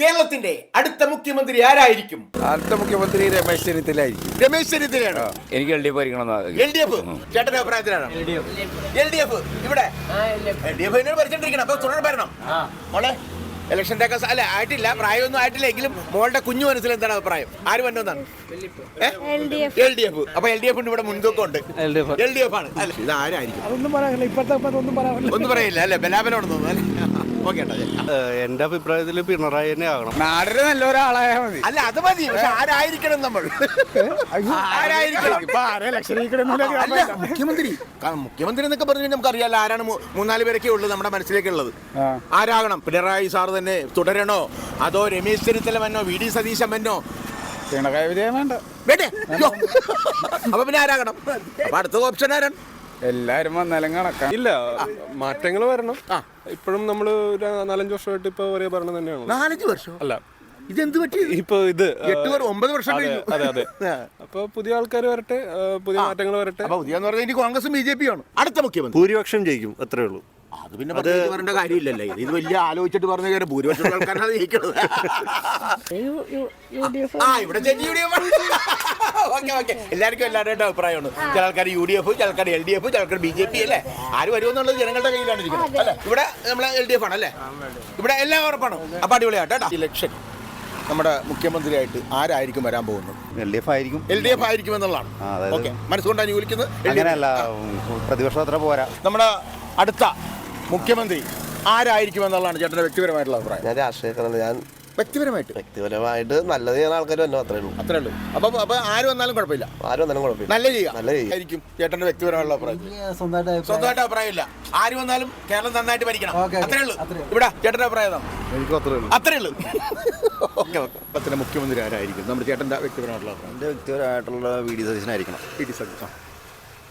കേരളത്തിന്റെ അടുത്ത മുഖ്യമന്ത്രി ആരായിരിക്കും? അടുത്ത മുഖ്യമന്ത്രി രമേശ് ചെന്നിത്തലയായിരിക്കും. രമേശ് ചെന്നിത്തലയാണ്. എനിക്ക് LDF ഭരിക്കണം. LDF ചേട്ടന്റെ അഭിപ്രായത്തിലാണ്. LDF ഇവിടെ LDF ഭരിച്ചോണ്ടിരിക്കണം. അപ്പൊ തുടർ ഭരണം മോളെ ഇലക്ഷൻ്റെ ഒക്കെ അല്ല ആയിട്ടില്ല, പ്രായമൊന്നും ആയിട്ടില്ല എങ്കിലും മോളുടെ കുഞ്ഞു മനസ്സിൽ എന്താണ് അഭിപ്രായം? ആര് വന്നതാണ്? LDF. അപ്പൊ LDF ഇവിടെ മുൻതൂക്കം ഉണ്ട്. LDF ആണ്. അല്ല ഇത് ആരായിരിക്കും ഒന്നും പറയില്ല അല്ലെ, ബലാബലമാണെന്ന് തോന്നുന്നു. എന്റെ അഭിപ്രായത്തിൽ പിണറായി തന്നെ ആകണം. നാടിന് നല്ല ഒരാളായാൽ മതി. അല്ല അത് മതി, പക്ഷെ ആരായിരിക്കണം നമ്മൾ? മുഖ്യമന്ത്രി എന്നൊക്കെ പറഞ്ഞു നമുക്ക് അറിയാലോ ആരാണ്. 3-4 പേരൊക്കെ ഉള്ളു നമ്മുടെ മനസ്സിലേക്കുള്ളത്. ആരാകണം? പിണറായി സാർ തന്നെ തുടരണോ, അതോ രമേശ് ചെന്നിത്തല വന്നോ, VD സതീശൻ വന്നോ? പിണറായി വിജയൻ വേണ്ട. വേണ്ടേ? അപ്പൊ പിന്നെ ആരാകണം? അപ്പൊ അടുത്ത ഓപ്ഷൻ ആരാണ്? എല്ലാരും വന്നാലും കണക്കാം. ഇല്ല, മാറ്റങ്ങൾ വരണം. ഇപ്പോഴും നമ്മള് 4-5 വർഷമായിട്ട് ഇപ്പൊ ഒരേ ഭരണം തന്നെയാണ്. 4-5 വർഷം അല്ല, ഇതെന്ത് പറ്റി? ഇപ്പൊ ഇത് 8-9 വർഷം കഴിഞ്ഞു. അതെ. അപ്പൊ പുതിയ ആൾക്കാർ വരട്ടെ, പുതിയ മാറ്റങ്ങൾ വരട്ടെ. പുതിയ എന്ന് പറഞ്ഞാൽ കോൺഗ്രസും BJP ആണ് അടുത്ത മുഖ്യമന്ത്രി. ഭൂരിപക്ഷം ജയിക്കും, അത്രേ ഉള്ളൂ. അത് പിന്നെ പറയേണ്ട കാര്യമില്ലല്ലേ. ഇത് വലിയ ആലോചിച്ചിട്ട് പറഞ്ഞ കാര്യം ഭൂരിപക്ഷം ആൾക്കാരാണ് ജയിക്കുന്നത്. ഇവിടെ ഓക്കെ. എല്ലാവർക്കും എല്ലാവരുടെ അഭിപ്രായമാണ്. ചില ആൾക്കാർ UDF, ചില ആൾക്കാർ LDF, ചില ആൾക്കാർ BJP അല്ലേ. ആര് വരുമെന്നുള്ളത് ജനങ്ങളുടെ കയ്യിലാണ് ഇരിക്കുന്നത് അല്ലേ. ഇവിടെ നമ്മളെ LDF ആണ് അല്ലേ. ഇവിടെ എല്ലാം ഉറപ്പാണ്. അപ്പൊ അടിപൊളിയാട്ടോ. ഇലക്ഷൻ നമ്മുടെ മുഖ്യമന്ത്രിയായിട്ട് ആരായിരിക്കും വരാൻ പോകുന്നത്? LDF ആയിരിക്കും. LDF ആയിരിക്കും എന്നുള്ളതാണ്. ഓക്കെ, മനസ്സുകൊണ്ട് അനുകൂലിക്കുന്നത്. അങ്ങനെയല്ല, പ്രതിപക്ഷം അത്ര പോരാ. നമ്മുടെ അടുത്ത മുഖ്യമന്ത്രി ആരായിരിക്കും എന്നുള്ളതാണ് ചേട്ടൻ്റെ വ്യക്തിപരമായിട്ടുള്ള അഭിപ്രായം. ഞാൻ രാഷ്ട്രീയക്കാരല്ല. ഞാൻ വ്യക്തിപരമായിട്ട് നല്ലത് ചെയ്യുന്ന ആൾക്കാർ വന്നോ, അത്രേ ഉള്ളൂ. അപ്പൊ ആര് വന്നാലും കുഴപ്പമില്ല. നല്ല ചെയ്യായിരിക്കും ചേട്ടന്റെ വ്യക്തിപരമായിട്ടുള്ള അഭിപ്രായം. സ്വന്തമായിട്ട് അഭിപ്രായമില്ല. ആര് വന്നാലും കേരളം നന്നായിട്ട് ഭരിക്കണം, അത്രേ ഉള്ളൂ. ഇവിടെ ചേട്ടന്റെ അഭിപ്രായം അത്രേ ഉള്ളൂ. ഓക്കെ. പത്തിന് മുഖ്യമന്ത്രി ആരായിരിക്കും? നമ്മുടെ ചേട്ടന്റെ വ്യക്തിപരമായിട്ടുള്ള അഭിപ്രായം. എൻ്റെ വ്യക്തിപരമായിട്ടുള്ള VD സതീശനായിരിക്കണം. VD സതീശൻ.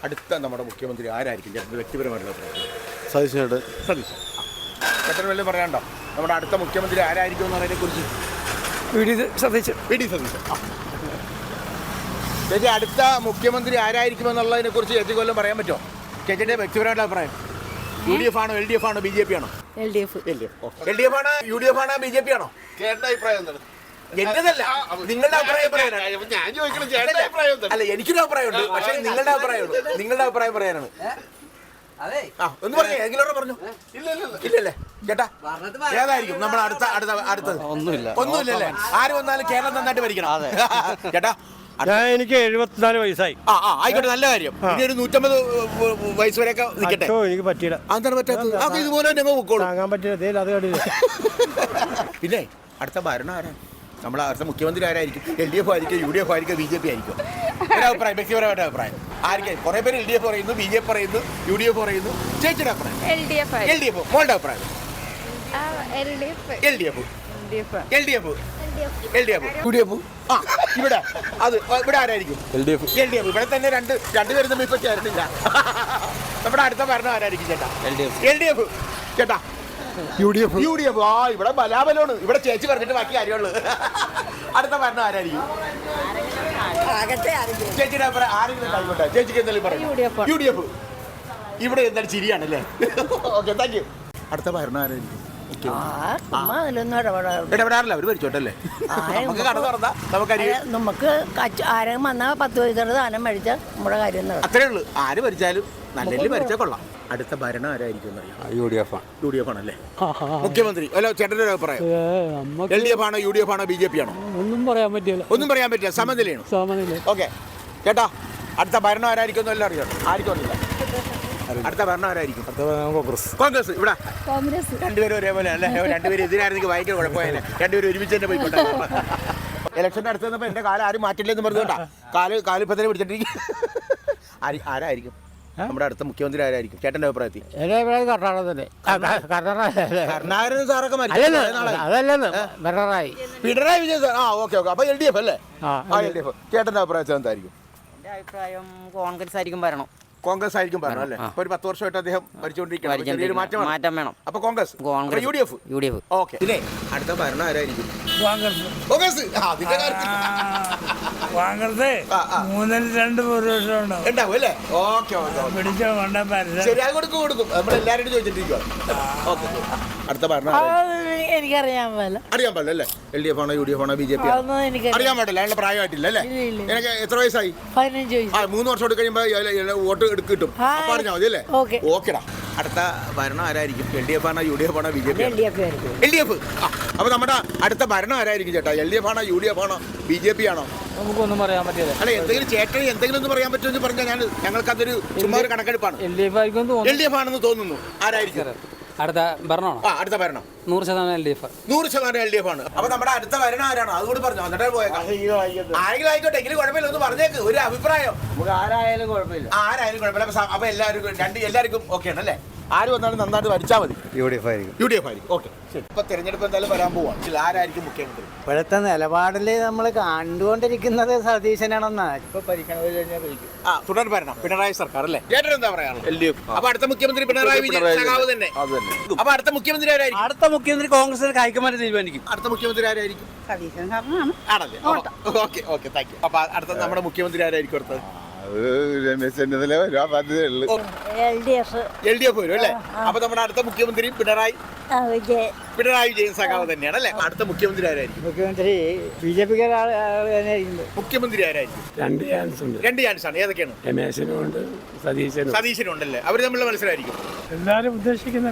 അടുത്ത നമ്മുടെ മുഖ്യമന്ത്രി ആരായിരിക്കും ചേട്ടന്റെ വ്യക്തിപരമായിട്ടുള്ള അഭിപ്രായം? സതീശൻ. ചേട്ടൻ വല്ലതും പറയാനുണ്ടോ? നമ്മുടെ അടുത്ത മുഖ്യമന്ത്രി ആരായിരിക്കും എന്നതിനെ കുറിച്ച്? VD സതീശൻ. ചേച്ചി, അടുത്ത മുഖ്യമന്ത്രി ആരായിരിക്കും എന്നുള്ളതിനെ കുറിച്ച് ചേച്ചി കൊല്ലം പറയാൻ പറ്റുമോ? ചേച്ചിയുടെ വ്യക്തിപരമായിട്ടുള്ള അഭിപ്രായം. UDF ആണോ, LDF ആണോ, BJP ആണോ? LDF ആണോ, UDF ആണോ, BJP ആണോ? ചേട്ടൻ്റെ അഭിപ്രായം എന്താണ്? എന്റേതല്ല, നിങ്ങളുടെ അഭിപ്രായം പറയാനാണ്. അല്ല, എനിക്കൊരു അഭിപ്രായമുണ്ട്, പക്ഷേ നിങ്ങളുടെ അഭിപ്രായം പറയാനാണ്. ഒന്ന് പറഞ്ഞേ, എങ്കിലോട്ട് പറഞ്ഞു. ഇല്ലല്ലേ ചേട്ടാ? ഏതായിരിക്കും നമ്മൾ അടുത്തത്? ഒന്നുമില്ലല്ലേ. ആര് വന്നാലും കേരളം നന്നായിട്ട് ഭരിക്കണം ചേട്ടാ. എനിക്ക് 74 വയസ്സായി. ആയിക്കോട്ടെ, നല്ല കാര്യം. ഇനി ഒരു 150 വയസ്സ് വരെയൊക്കെ നിൽക്കട്ടെ. എനിക്ക് പറ്റിയില്ല. അതാണ് പറ്റാത്തത്. ഇതുപോലെ തന്നെ പോക്കോളൂ. താങ്ങാൻ പറ്റില്ല. അത് കണ്ടില്ല. പിന്നെ അടുത്ത ഭരണം ആരാണ്? നമ്മുടെ അടുത്ത മുഖ്യമന്ത്രി ആരായിരിക്കും? LDF ആയിരിക്കും, UDF ആയിരിക്കും, BJP ആയിരിക്കും? ഒരഭിപ്രായം, വ്യക്തിപരമായിട്ട് അഭിപ്രായം. ആയിരിക്കും? കുറെ പേര് LDF പറയുന്നു, BJP പറയുന്നു, UDF പറയുന്നു. ചേച്ചിയുടെ അഭിപ്രായം? LDF. മോളുടെ അഭിപ്രായം? LDF. ഇവിടെ ആരായിരിക്കും? LDF. ഇവിടെ തന്നെ രണ്ടുപേരും തമ്മിൽ ഇപ്പൊ ചേർന്നില്ല. നമ്മുടെ അടുത്ത ഭരണം ആരായിരിക്കും ചേട്ടാ? LDF. ചേട്ടാ? UDF. ഇവിടെ ബലാബലമാണ്. ഇവിടെ ചേച്ചി പറഞ്ഞിട്ട് ബാക്കി കാര്യമുള്ളൂ. അടുത്ത ഭരണം ആരായിരിക്കും? ചേച്ചിയുടെ അഭിപ്രായം ആരെങ്കിലും ആയിക്കോട്ടെ. ചേച്ചിക്ക് എന്തെങ്കിലും പറയാം? UDF. ഇവിടെ എന്തായാലും ചിരിയാണല്ലേ. Okay, thank you. അടുത്ത ഭരണം ആരായിരിക്കും? ഇടപെടാറില്ല, അവര് ഭരിച്ചോട്ടല്ലേ. നമുക്ക് കട തുറന്നാ നമുക്ക് ആരും വന്നാൽ 10 പൈസയുടെ സാധനം മേടിച്ചാൽ നമ്മുടെ കാര്യം അത്രേ ഉള്ളൂ. ആര് ഭരിച്ചാലും നല്ല ഭരിച്ചാൽ കൊള്ളാം. അടുത്ത ഭരണം ആരായിരിക്കും? UDF ആണല്ലേ മുഖ്യമന്ത്രി? അല്ല, ചേട്ടൻ്റെ ഒരു അഭിപ്രായം? LDF ആണോ, UDF ആണോ, BJP ആണോ? ഒന്നും പറയാൻ പറ്റില്ല. സമനിലയാണ്. ഓക്കെ ചേട്ടാ, അടുത്ത ഭരണം ആരായിരിക്കും എന്നെല്ലാം അറിയാം. ആർക്കൊന്നില്ല. അടുത്ത ഭരണം ആരായിരിക്കും? കോൺഗ്രസ്. ഇവിടെ രണ്ടുപേരും ഒരേപോലെ അല്ലേ? രണ്ടുപേരും എതിരായിരുന്നെങ്കിൽ ഭയങ്കര കുഴപ്പമായില്ലേ. രണ്ടുപേരും ഒരുമിച്ച് തന്നെ പോയിക്കോട്ടെ. ഇലക്ഷൻ്റെ അടുത്ത് വന്നപ്പോൾ എൻ്റെ കാലം ആരും മാറ്റില്ലെന്ന് പറഞ്ഞുകൊണ്ടാ കാലിപ്പോ തന്നെ പിടിച്ചിട്ടിരിക്കും. ആരായിരിക്കും നമ്മുടെ അടുത്ത മുഖ്യമന്ത്രി? ആരായിരിക്കും ചേട്ടൻ്റെ അഭിപ്രായത്തിൽ? കരുണാകരൻ സാറൊക്കെ പിണറായി വിജയൻ സാർ. ഓക്കെ. അപ്പൊ LDF അല്ലേ? LDF. ചേട്ടൻ്റെ അഭിപ്രായത്തിൽ എന്തായിരിക്കും? എൻ്റെ അഭിപ്രായം കോൺഗ്രസ് ആയിരിക്കും ഭരണം. കോൺഗ്രസ് ആയിരിക്കും ഭരണം അല്ലേ? ഇപ്പൊ ഒരു 10 വർഷമായിട്ട് അദ്ദേഹം ഭരിച്ചുകൊണ്ടിരിക്കുകയാണ്. മാറ്റം വേണം. അപ്പൊ കോൺഗ്രസ്. UDF. ഓക്കെ. പിന്നെ അടുത്ത ഭരണം ആരായിരിക്കും? കോൺഗ്രസ്. അതിന്റെ കാര്യത്തിൽ ഉണ്ടാവും അല്ലേ? ഓക്കെ. ശരി, അത് കൊടുക്കും. നമ്മളെല്ലാവരും ചോദിച്ചിട്ടിരിക്കുക. ഓക്കെ. അടുത്ത ഭരണം എനിക്കറിയാൻ പോലെ അറിയാൻ പാടില്ല അല്ലേ? LDF ആണോ UDF ആണോ BJP ആണോ അതൊന്നും എനിക്ക് അറിയാൻ പാടില്ല. അതിനുള്ള പ്രായമായിട്ടില്ല അല്ലേ? എനിക്ക് എത്ര വയസ്സായി? 15 വയസ്സ്. 3 വർഷം കൂടി കഴിയുമ്പോൾ വോട്ട് കിട്ടും. അപ്പൊ അറിഞ്ഞാൽ മതി അല്ലേ? ഓക്കെ. ഓക്കെടാ. അടുത്ത ഭരണം ആരായിരിക്കും? LDF ആണോ UDF ആണോ BJP? LDF ആയിരിക്കും. LDF. അപ്പൊ നമ്മുടെ അടുത്ത ഭരണം ആരായിരിക്കും ചേട്ടാ? LDF ആണോ UDF ആണോ BJP ആണോ? നമുക്കൊന്നും പറയാൻ പറ്റില്ല. അല്ല എന്തെങ്കിലും ചേട്ടൻ എന്തെങ്കിലും ഒന്ന് പറയാൻ പറ്റുമെന്ന് പറഞ്ഞാൽ ഞങ്ങൾക്കതൊരു ചുമ്മാ ഒരു കണക്കെടുപ്പാണ്. LDF ആയിരിക്കും തോന്നുന്നു. LDF ആണെന്ന് തോന്നുന്നു. ആരായിരിക്കും അടുത്ത ഭരണമാണോ? അടുത്ത ഭരണം? 100% LDF. 100% LDF ആണ്. അപ്പൊ നമ്മുടെ അടുത്ത ഭരണം ആരാണോ അതുകൂടി പറഞ്ഞു എന്നിട്ടേ പോയേക്കാം. ആരെങ്കിലും ആയിക്കോട്ടെ, എങ്കിലും കുഴപ്പമില്ല, ഒന്ന് പറഞ്ഞേക്ക് ഒരു അഭിപ്രായം. ആരായാലും കുഴപ്പമില്ല. ആരായാലും കുഴപ്പമില്ല. അപ്പൊ എല്ലാവർക്കും ഓക്കെ ആണ് അല്ലേ? ആര് വന്നാലും നന്നായിട്ട് ഭരിച്ചാൽ മതി. UDF ആയിരിക്കും. UDF ആയിരിക്കും. ഓക്കെ. ഇപ്പൊ തെരഞ്ഞെടുപ്പ് എന്തായാലും വരാൻ പോവാണ്. ആരായിരിക്കും മുഖ്യമന്ത്രി? ഇപ്പോഴത്തെ നിലപാടിൽ നമ്മൾ കണ്ടുകൊണ്ടിരിക്കുന്നത് സതീശനാണെന്നാ. ഇപ്പൊ ഭരിക്കണത് കഴിഞ്ഞാൽ ഭരിക്കും. തുടർ ഭരണം പിണറായി സർക്കാർ അല്ലേ? ചേട്ടൻ എന്താ പറയാനുള്ളത്? LDF. അപ്പൊ അടുത്ത മുഖ്യമന്ത്രി പിണറായി വിജയൻ സഖാവ് തന്നെ. അപ്പൊ അടുത്ത മുഖ്യമന്ത്രി ആരായിരിക്കും? അടുത്ത മുഖ്യമന്ത്രി കോൺഗ്രസ് ഹൈക്കമാൻഡ് തീരുമാനിക്കും. അടുത്ത മുഖ്യമന്ത്രി ആരായിരിക്കും? സതീശൻ സാറിനാണ്. ആണല്ലേ? Okay thank you. അപ്പൊ അടുത്ത നമ്മുടെ മുഖ്യമന്ത്രി ആരായിരിക്കും അടുത്തത്? രമേശ് ചെന്നിത്തല വരാൻ സാധ്യതയുള്ളു. LDF വരും അല്ലേ? അപ്പൊ നമ്മുടെ അടുത്ത മുഖ്യമന്ത്രി പിണറായി വിജയൻ സഖാവ് തന്നെയാണ് അല്ലേ? അടുത്ത മുഖ്യമന്ത്രി ആരായിരിക്കും? മുഖ്യമന്ത്രി BJP തന്നെയായിരിക്കും. മുഖ്യമന്ത്രി ആരായിരിക്കും? രണ്ട് ചാൻസ് ഉണ്ട്. 2 ചാൻസാണ്. ഏതൊക്കെയാണ്? രമേശനും ഉണ്ട്, സതീശനും ഉണ്ടല്ലേ? അവർ തമ്മിലുള്ള മത്സരമായിരിക്കും. എല്ലാരും ഉദ്ദേശിക്കുന്ന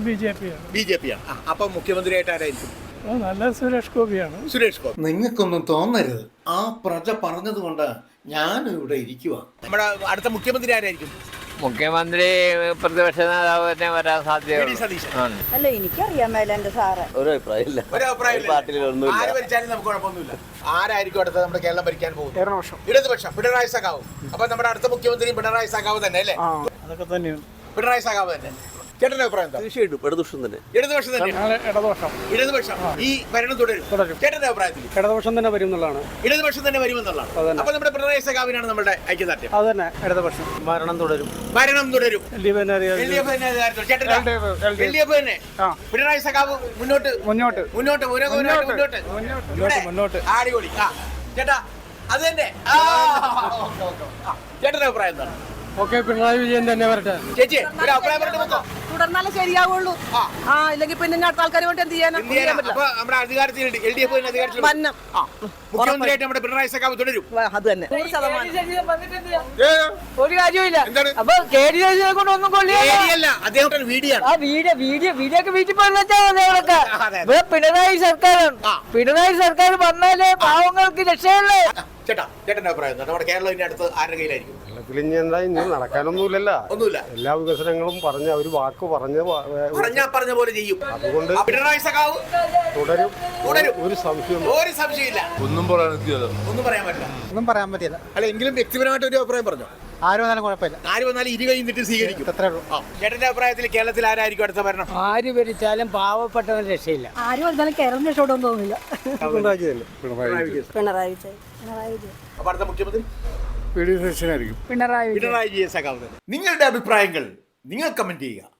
BJP ആണ്. അപ്പൊ മുഖ്യമന്ത്രിയായിട്ട് ആരായിരിക്കും? നല്ല സുരേഷ് ഗോപിയാണ്. സുരേഷ് ഗോപി. നിങ്ങൾക്കൊന്നും തോന്നരുത്, ആ പ്രജ പറഞ്ഞതുകൊണ്ട് ഞാനും ഇവിടെ ഇരിക്കുക. നമ്മുടെ അടുത്ത മുഖ്യമന്ത്രി ആരായിരിക്കും? മുഖ്യമന്ത്രി പ്രതിപക്ഷ നേതാവ് തന്നെ വരാൻ വി.ഡി. സതീശൻ. അല്ല എനിക്കറിയാൻ മേല എന്റെ സാറ്. ഒരു അഭിപ്രായമില്ല. ഒരു അഭിപ്രായമില്ല. ആര് ഭരിച്ചാലും നമുക്ക് കുഴപ്പമൊന്നുമില്ല. ആരായിരിക്കും അടുത്ത നമ്മുടെ കേരളം ഭരിക്കാൻ പോകും? ഇടതുപക്ഷം പിണറായി സഖാവ്. അപ്പൊ നമ്മുടെ അടുത്ത മുഖ്യമന്ത്രി പിണറായി സഖാവ് തന്നെ അല്ലേ? അതൊക്കെ തന്നെയാണ്. പിണറായി സഖാവ് തന്നെ. ചേട്ടന്റെ അഭിപ്രായം എന്താ? തീർച്ചയായിട്ടും ഇടതുപക്ഷം തന്നെ. ഇടതുപക്ഷം തന്നെ. ഇടതുപക്ഷം ഈ ഭരണം തുടരും. ചേട്ടന്റെ അഭിപ്രായത്തിൽ ഇടതുപക്ഷം തന്നെ വരും എന്നുള്ളതാണ്. ഇടതുപക്ഷം തന്നെ വരുമെന്നുള്ളതാണ്. അപ്പൊ നമ്മുടെ പിണറായി സഖാവിനാണ് നമ്മുടെ ഐക്യദാർഢ്യം. അത് തന്നെ ഇടതുപക്ഷം ഭരണം തുടരും. LDF തന്നെ. LDF തന്നെ. പിണറായി സഖാവ് മുന്നോട്ട്. അടിപൊളി. ചേട്ടാ അത് തന്നെ. ചേട്ടന്റെ അഭിപ്രായം എന്താണ്? ഓക്കെ, പിണറായി വിജയൻ തന്നെ വരട്ടെ. ചേച്ചി ഒരു അഭിപ്രായം പറഞ്ഞിട്ട് തുടർന്നാലേ ശരിയാവുള്ളൂ. ഇല്ലെങ്കിൽ പിന്നെ അടുത്ത ആൾക്കാർ കൊണ്ട് എന്ത് ചെയ്യാനാ? അപ്പൊ നമ്മുടെ അധികാരത്തിൽ LDF അധികാരത്തിൽ മുഖ്യമന്ത്രിയായിട്ട് നമ്മുടെ പിണറായി സഖാവ് തുടരും. അത് തന്നെ 100%. ഒരു കാര്യമില്ല. എന്താണ്? അപ്പൊ KDS കൊണ്ടൊന്നും ശരിയല്ല, അദ്ദേഹം വീഡിയാണ്. ആ വീഡിയോക്ക് വീട്ടിൽ പോയി പിണറായി സർക്കാർ വന്നാലേ പാവങ്ങൾക്ക് രക്ഷയുള്ളൂ. ചേട്ടന്റെ അഭിപ്രായം എന്താണ്? നമ്മുടെ കേരളം ഇനി അടുത്ത് ആരുടെ കയ്യിലായിരിക്കും? ഇനി നടക്കാനൊന്നുമില്ലല്ലോ. ഒന്നുമില്ല. എല്ലാ വികസനങ്ങളും പറഞ്ഞ ഒരു വാക്ക് പറഞ്ഞ പോലെ ചെയ്യും. അതുകൊണ്ട് പിണറായി സഖാവ് തുടരും. ഒരു സംശയമില്ല. ഒന്നും പറയാൻ ഒന്നും പറയാൻ പറ്റില്ല. അല്ല എങ്കിലും വ്യക്തിപരമായിട്ട് ഒരു അഭിപ്രായം പറഞ്ഞു. ആര് വന്നാലും കുഴപ്പമില്ല. ആര് വന്നാലും 20 കഴിഞ്ഞിട്ട് സ്വീകരിക്കും. അത്രേ ഉള്ളൂ. ചേട്ടന്റെ അഭിപ്രായത്തിൽ കേരളത്തിൽ ആരായിരിക്കും അടുത്ത ഭരണം? ആര് ഭരിച്ചാലും പാവപ്പെട്ടവന് രക്ഷയില്ല. ആര് വന്നാലും കേരളം രക്ഷയോടൊന്നും തോന്നില്ല. പിണറായി അപ്പൊ അടുത്ത മുഖ്യമന്ത്രി പിണറായി പിണറായി വിജയൻ സഖാവ്. നിങ്ങളുടെ അഭിപ്രായങ്ങൾ നിങ്ങൾ കമന്റ് ചെയ്യുക.